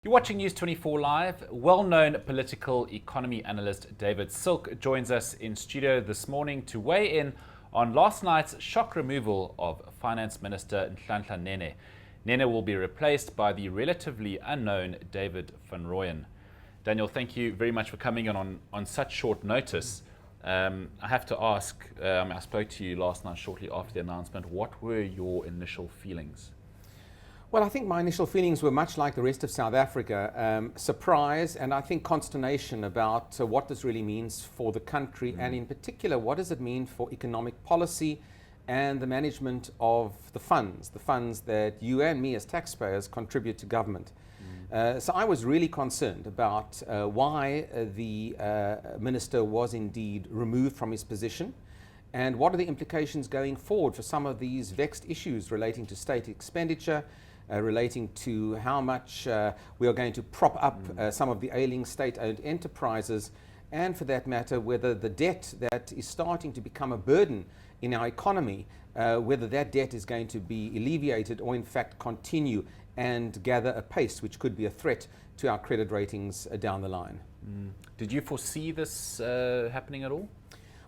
You're watching News 24 Live. Well-known political economy analyst David Silk joins us in studio this morning to weigh in on last night's shock removal of Finance Minister Nene. Nene will be replaced by the relatively unknown David van Rooyen. Daniel, thank you very much for coming in on such short notice. I have to ask, I spoke to you last night shortly after the announcement. What were your initial feelings? Well, I think my initial feelings were much like the rest of South Africa, surprise and I think consternation about what this really means for the country and in particular, what does it mean for economic policy and the management of the funds that you and me as taxpayers contribute to government. So I was really concerned about why the minister was indeed removed from his position and what are the implications going forward for some of these vexed issues relating to state expenditure, relating to how much we are going to prop up some of the ailing state-owned enterprises, and for that matter, whether the debt that is starting to become a burden in our economy, whether that debt is going to be alleviated or in fact continue and gather a pace which could be a threat to our credit ratings down the line. Did you foresee this happening at all?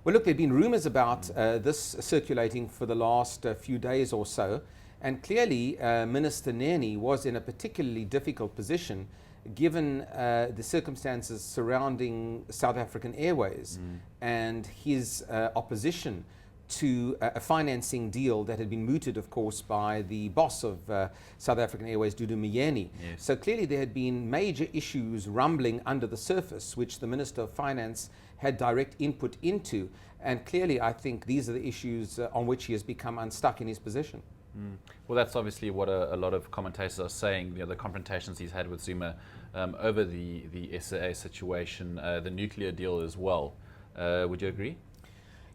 Well, look, there have been rumors about this circulating for the last few days or so. And clearly, Minister Nene was in a particularly difficult position given the circumstances surrounding South African Airways and his opposition to a financing deal that had been mooted, of course, by the boss of South African Airways, Dudu Myeni. Yes. So clearly there had been major issues rumbling under the surface, which the Minister of Finance had direct input into. And clearly, I think these are the issues on which he has become unstuck in his position. Well, that's obviously what a lot of commentators are saying. The confrontations he's had with Zuma over the SAA situation, the nuclear deal as well. Would you agree?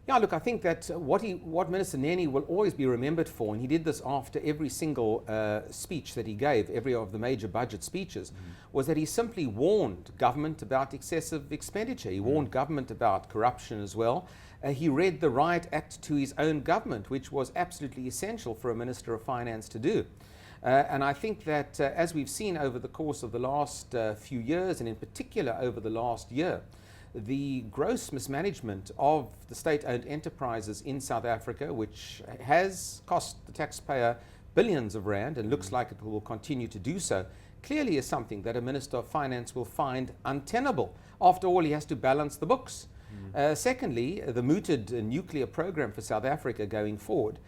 Yeah, look, I think that what Minister Nene will always be remembered for, and he did this after every single speech that he gave, every of the major budget speeches, was that he simply warned government about excessive expenditure. He warned government about corruption as well. He read the Riot Act to his own government, which was absolutely essential for a Minister of Finance to do. And I think that as we've seen over the course of the last few years, and in particular over the last year, the gross mismanagement of the state-owned enterprises in South Africa, which has cost the taxpayer billions of rand and looks like it will continue to do so, clearly is something that a Minister of Finance will find untenable. After all, he has to balance the books. Secondly, the mooted nuclear program for South Africa going forward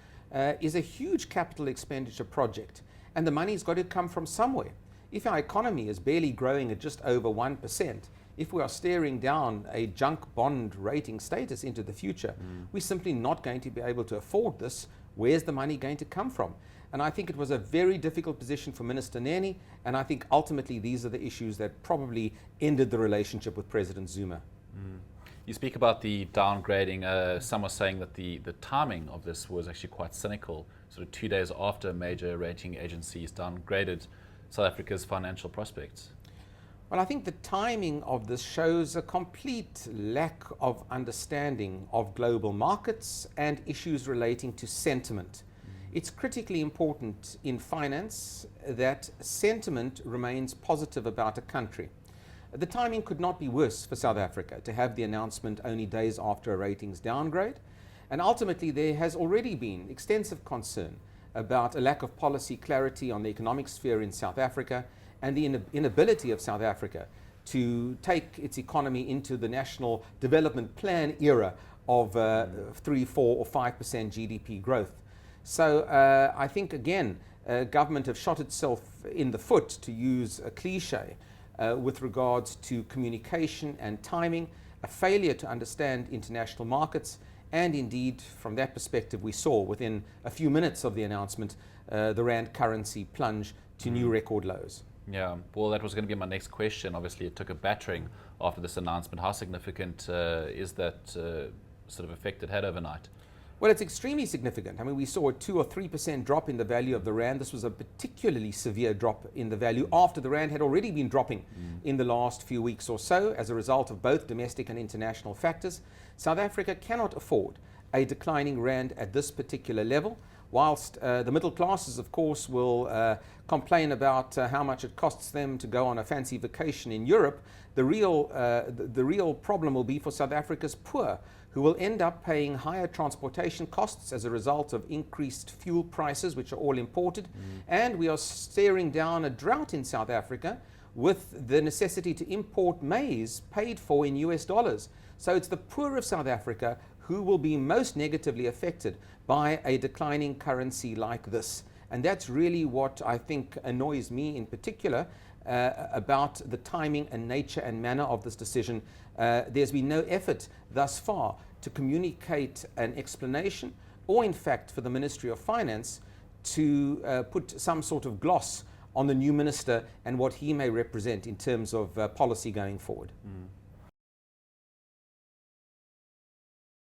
is a huge capital expenditure project, and the money's got to come from somewhere. If our economy is barely growing at just over 1%, if we are staring down a junk bond rating status into the future, we're simply not going to be able to afford this. Where's the money going to come from? And I think it was a very difficult position for Minister Nene, and I think ultimately these are the issues that probably ended the relationship with President Zuma. You speak about the downgrading. Some are saying that the timing of this was actually quite cynical, sort of 2 days after major rating agencies downgraded South Africa's financial prospects. Well, I think the timing of this shows a complete lack of understanding of global markets and issues relating to sentiment. It's critically important in finance that sentiment remains positive about a country. The timing could not be worse for South Africa to have the announcement only days after a ratings downgrade. And ultimately, there has already been extensive concern about a lack of policy clarity on the economic sphere in South Africa and the inability of South Africa to take its economy into the National Development Plan era of 3, 4 or 5% GDP growth. So I think, again, government have shot itself in the foot, to use a cliche, with regards to communication and timing, a failure to understand international markets, and indeed, from that perspective, we saw within a few minutes of the announcement, the rand currency plunge to new record lows. Yeah, well, that was going to be my next question. Obviously, it took a battering after this announcement. How significant is that sort of effect it had overnight? Well, it's extremely significant. I mean, we saw a 2 or 3% drop in the value of the rand. This was a particularly severe drop in the value after the rand had already been dropping in the last few weeks or so as a result of both domestic and international factors. South Africa cannot afford a declining rand at this particular level. whilst the middle classes, of course, will complain about how much it costs them to go on a fancy vacation in Europe, the real problem will be for South Africa's poor, who will end up paying higher transportation costs as a result of increased fuel prices, which are all imported. And we are staring down a drought in South Africa with the necessity to import maize paid for in US dollars. So it's the poor of South Africa who will be most negatively affected by a declining currency like this. And that's really what I think annoys me in particular about the timing and nature and manner of this decision. There's been no effort thus far to communicate an explanation, or in fact for the Ministry of Finance to put some sort of gloss on the new minister and what he may represent in terms of policy going forward.